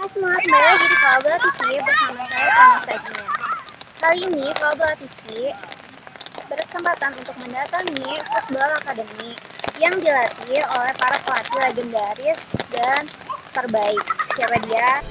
Hai semua, kembali lagi di Kalbola TV bersama saya Vanessa Gina. Kali ini Kalbola TV berkesempatan untuk mendatangi Football Academy yang dilatih oleh para pelatih legendaris dan terbaik. Siapa dia?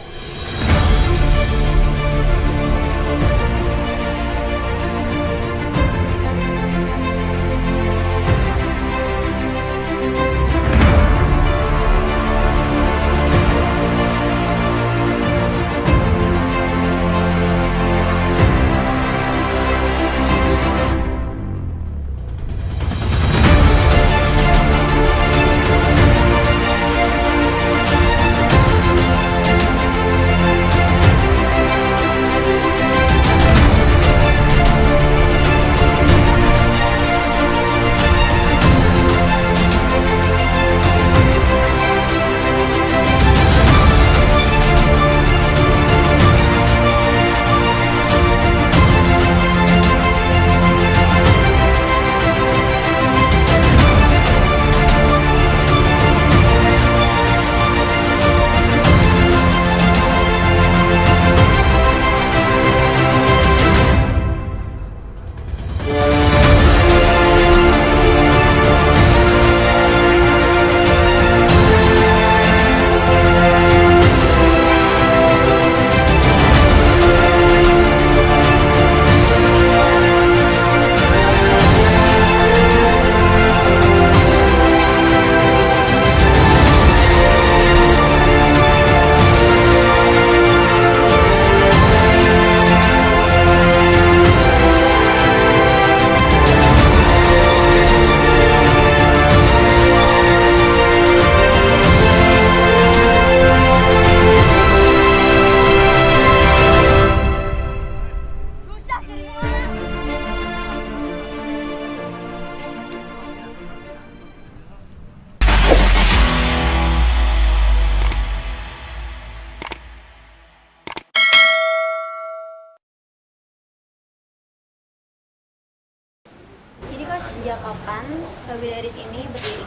Jadi coach, sejak kapan Legendaris ini berdiri?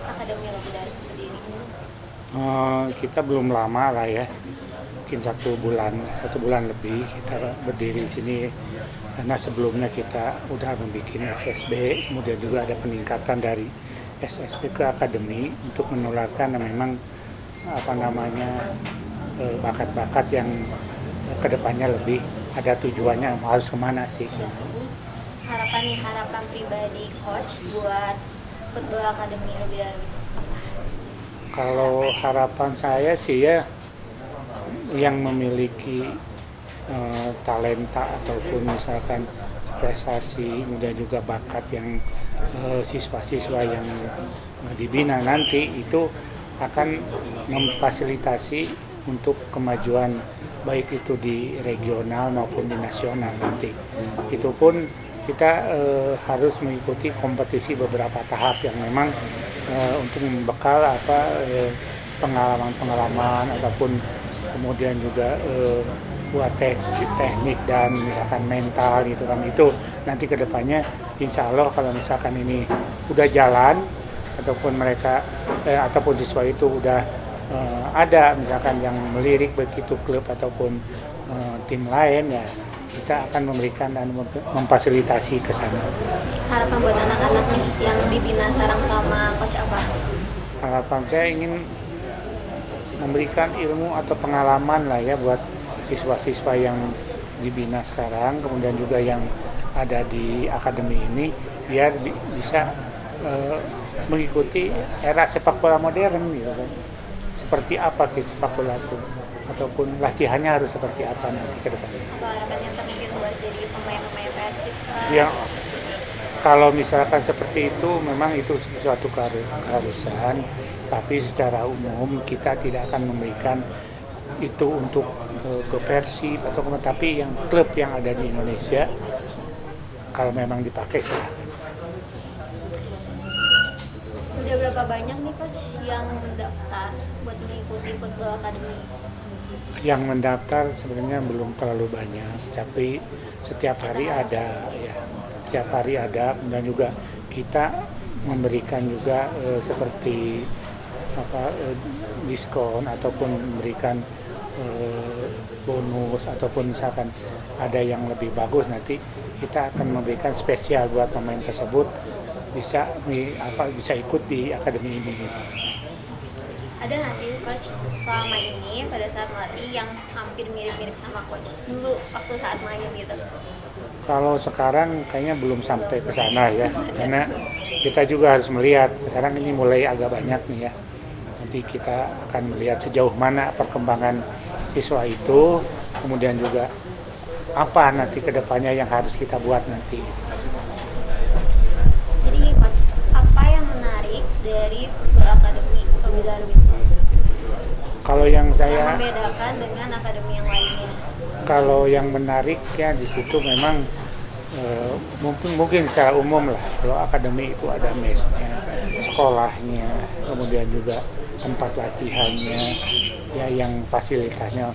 Akademi Legendaris berdiri. Kita belum lama lah ya, mungkin satu bulan lebih kita berdiri di sini, karena sebelumnya kita udah membuat SSB, kemudian juga ada peningkatan dari SSB ke akademi untuk menularkan memang bakat-bakat yang kedepannya lebih ada tujuannya harus kemana sih. Harapan pribadi coach buat Football Academy Legendaris apa? Kalau harapan saya sih ya, yang memiliki talenta ataupun misalkan prestasi dan juga bakat yang siswa-siswa yang dibina nanti itu akan memfasilitasi untuk kemajuan baik itu di regional maupun di nasional nanti. Itu pun kita harus mengikuti kompetisi beberapa tahap yang memang untuk membekal pengalaman ataupun kemudian juga buat teknik dan misalkan mental gitu kan, itu nanti kedepannya insya Allah kalau misalkan ini udah jalan ataupun mereka ataupun siswa itu udah ada misalkan yang melirik begitu klub ataupun tim lain, ya kita akan memberikan dan memfasilitasi ke sana. Harapan buat anak-anak nih yang dibina sekarang sama coach apa? Harapan saya ingin memberikan ilmu atau pengalaman lah ya buat siswa-siswa yang dibina sekarang, kemudian juga yang ada di akademi ini, biar bisa mengikuti era sepak bola modern gitu kan. Seperti apa sepak bola itu, ataupun latihannya harus seperti apa nanti ke depan. Harapan yang termungkin buat jadi pemain-pemain Persib? Ya, kalau misalkan seperti itu memang itu suatu keharusan, tapi secara umum kita tidak akan memberikan itu untuk ke Persib atau tapi yang klub yang ada di Indonesia kalau memang dipakai silahkan. Udah berapa banyak nih coach yang mendaftar buat mengikuti Football Academy? Yang mendaftar sebenarnya belum terlalu banyak, tapi setiap hari ada ya. Setiap hari ada, dan juga kita memberikan juga seperti diskon ataupun memberikan bonus ataupun misalkan ada yang lebih bagus, nanti kita akan memberikan spesial buat pemain tersebut bisa ikut di akademi ini. Ada nggak sih coach selama ini pada saat melatih yang hampir mirip-mirip sama coach dulu waktu saat main gitu? Kalau sekarang kayaknya belum sampai ke sana ya, karena kita juga harus melihat sekarang ini mulai agak banyak nih ya. Nanti kita akan melihat sejauh mana perkembangan siswa itu, kemudian juga apa nanti kedepannya yang harus kita buat nanti. Jadi coach, apa yang menarik dari Football Academy Roby Darwis? Kalau yang Yang saya membedakan dengan akademi yang lainnya? Kalau yang menarik ya di situ memang mungkin secara umum lah, kalau akademi itu ada mesnya, sekolahnya, kemudian juga tempat latihannya, ya yang fasilitasnya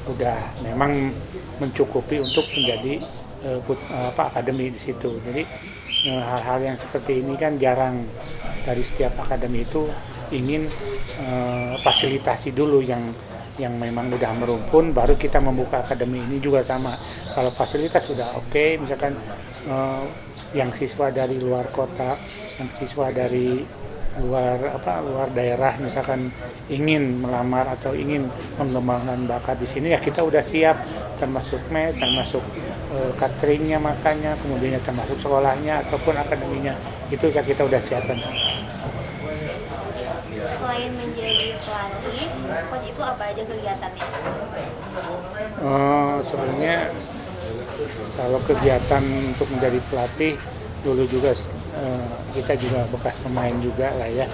udah memang mencukupi untuk menjadi akademi di situ. Jadi hal-hal yang seperti ini kan jarang, dari setiap akademi itu ingin fasilitasi dulu yang memang udah merumpun, baru kita membuka akademi ini juga sama. Kalau fasilitas sudah oke, misalkan yang siswa dari luar kota, yang siswa dari luar daerah misalkan ingin melamar atau ingin mengembangkan bakat di sini, ya kita udah siap, termasuk mes, termasuk cateringnya, makannya, kemudian termasuk sekolahnya ataupun akademinya, itu ya kita udah siapkan. Selain menjadi pelatih, coach itu apa aja kegiatannya? Sebenarnya kalau kegiatan untuk menjadi pelatih dulu juga kita juga bekas pemain juga lah ya.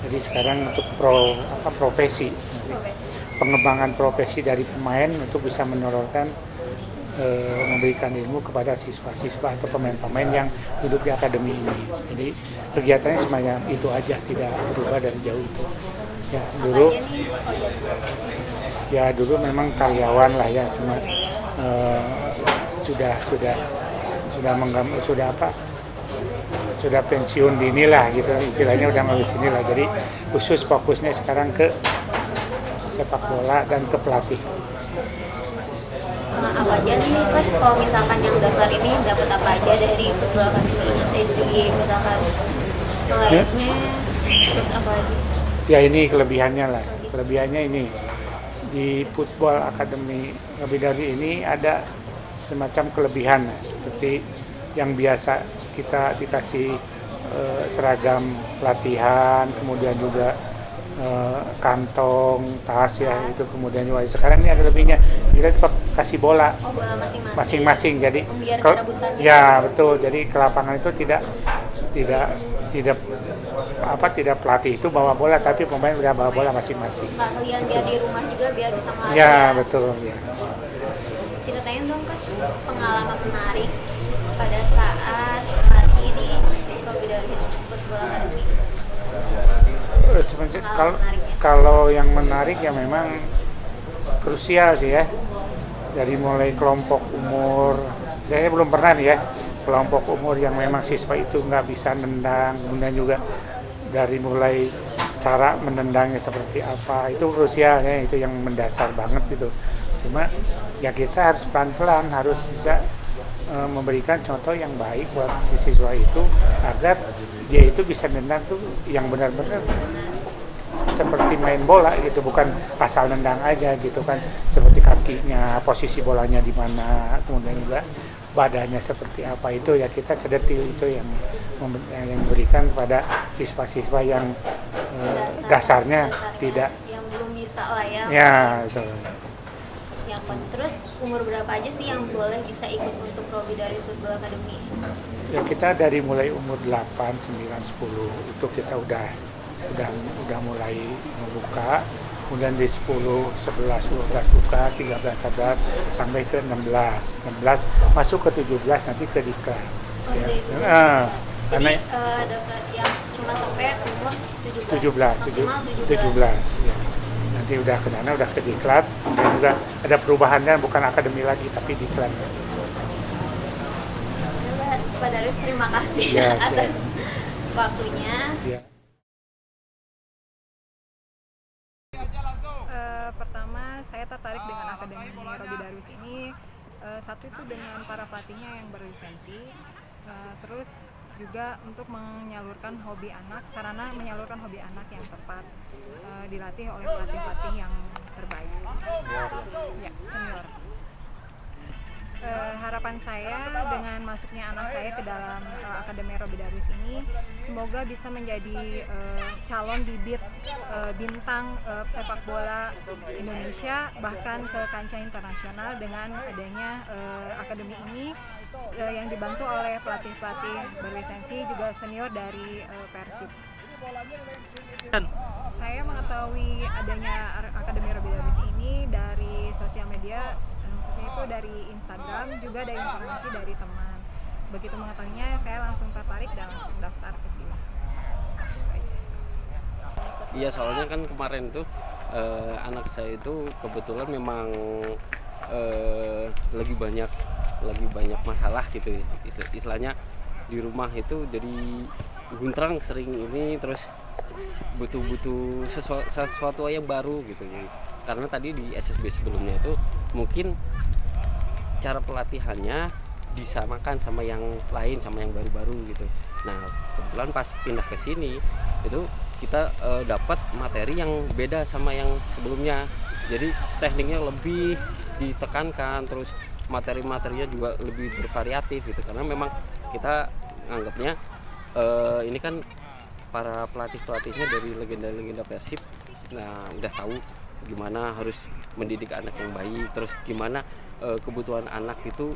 Jadi sekarang untuk profesi, pengembangan profesi dari pemain untuk bisa menororkan memberikan ilmu kepada siswa-siswa atau pemain-pemain yang duduk di akademi ini. Jadi kegiatannya semuanya itu aja, tidak berubah dari jauh itu. Ya dulu memang karyawan lah ya, cuma sudah pensiun dini lah gitu, istilahnya udah nggak di sini lah. Jadi khusus fokusnya sekarang ke sepak bola dan ke pelatih. Apa aja nih coach, kalau misalkan yang daftar ini dapat apa aja dari Football Academy, dari segi misalkan selain mes, terus apa lagi? Ya ini kelebihannya lah, kelebihannya ini di Football Academy Roby Darwis ini ada semacam kelebihan seperti yang biasa kita dikasih seragam latihan, kemudian juga kantong, tas ya itu, kemudian juga sekarang ini ada lebihnya, kita kasih bola Bola masing-masing, jadi biar rebutan. ya betul, jadi ke lapangan itu tidak pelatih itu bawa bola, tapi pemain udah bawa bola masing-masing. Sekalian biar di rumah juga biar bisa melatih. Ya betul ya. Ceritain dong coach pengalaman menarik pada saat melatih di Roby Darwis Football Academy. Kalau yang menarik ya memang krusial sih ya, dari mulai kelompok umur, saya belum pernah nih ya kelompok umur yang memang siswa itu nggak bisa nendang, kemudian juga dari mulai cara menendangnya seperti apa, itu krusial ya, itu yang mendasar banget gitu. Cuma ya kita harus pelan-pelan, harus bisa memberikan contoh yang baik buat si siswa itu agar dia itu bisa nendang tuh yang benar-benar seperti main bola gitu, bukan asal nendang aja gitu kan, seperti kakinya, posisi bolanya di mana, kemudian juga badannya seperti apa, itu ya kita sedetil itu yang memberikan pada siswa-siswa yang dasarnya tidak, yang belum bisa lah ya. Ya betul. Ya coach, terus umur berapa aja sih yang boleh bisa ikut untuk Roby Darwis Football Academy? Ya kita dari mulai umur 8, 9, 10 itu kita udah mulai membuka, kemudian di 10, 11, 12 buka, 13, 14 sampai ke 16 masuk ke 17, nanti ke diklat. Ya. Jadi ada yang cuma sampai umur 17. 17 ya. Nanti udah ke sana, udah ke diklat, kemudian juga ada perubahannya, bukan akademi lagi tapi diklat. Pak Darwis, terima kasih ya, atas waktunya. Ya. Pertama saya tertarik tertarik dengan Akademi Robby Darwis ini, satu itu dengan para pelatihnya yang berlisensi, terus juga untuk menyalurkan hobi anak, sarana menyalurkan hobi anak yang tepat, dilatih oleh pelatih-pelatih yang terbaik. Ya, senior. Harapan saya dengan masuknya anak saya ke dalam Akademi Robby Darwis ini, semoga bisa menjadi calon bibit bintang sepak bola Indonesia, bahkan ke kancah internasional dengan adanya akademi ini yang dibantu oleh pelatih-pelatih berlisensi juga senior dari Persib. Saya mengetahui adanya Akademi Robby Darwis ini dari sosial media, khususnya itu dari Instagram, juga dari informasi dari teman. Begitu mengetahuinya, saya langsung tertarik dan langsung daftar ke sini. Iya, soalnya kan kemarin tuh anak saya itu kebetulan memang lagi banyak masalah gitu ya. Istilahnya di rumah itu jadi guntrang sering ini, terus butuh sesuatu yang baru gitu ya. Karena tadi di SSB sebelumnya itu mungkin cara pelatihannya disamakan sama yang lain, sama yang baru-baru gitu. Nah, kebetulan pas pindah ke sini itu kita dapat materi yang beda sama yang sebelumnya. Jadi tekniknya lebih ditekankan, terus materi-materinya juga lebih bervariatif gitu. Karena memang kita anggapnya ini kan para pelatihnya dari legenda-legenda Persib. Nah, udah tahu gimana harus mendidik anak yang baik, terus gimana kebutuhan anak itu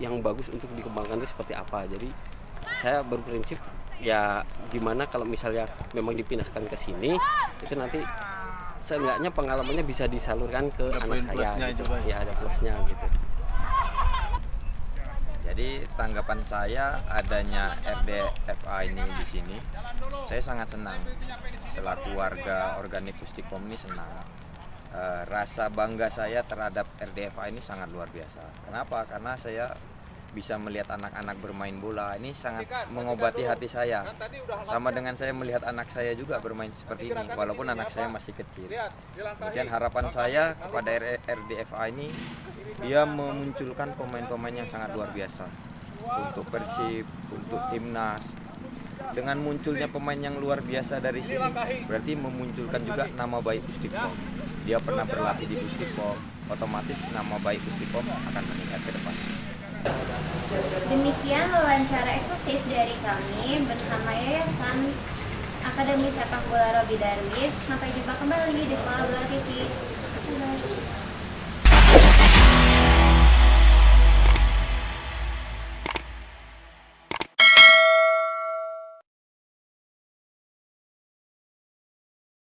yang bagus untuk dikembangkan itu seperti apa. Jadi saya berprinsip ya gimana kalau misalnya memang dipindahkan ke sini, itu nanti seenggaknya pengalamannya bisa disalurkan ke ada anak saya gitu. Ya ada plusnya gitu. Jadi tanggapan saya adanya RDFA ini di sini, saya sangat senang. Selaku warga organik Pustikom ini senang. Rasa bangga saya terhadap RDFA ini sangat luar biasa. Kenapa? Karena saya bisa melihat anak-anak bermain bola, ini sangat mengobati hati saya. Sama dengan saya melihat anak saya juga bermain seperti ini, walaupun anak saya masih kecil. Kemudian harapan saya kepada RDFA ini, dia memunculkan pemain-pemain yang sangat luar biasa untuk Persib, untuk timnas. Dengan munculnya pemain yang luar biasa dari sini, berarti memunculkan juga nama baik Pustikom. Dia pernah berlatih di Pustikom, otomatis nama baik Pustikom akan meningkat ke depan. Demikian wawancara eksklusif dari kami bersama Yayasan Akademi Sepak Bola Robby Darwis. Sampai jumpa kembali di Bola TV.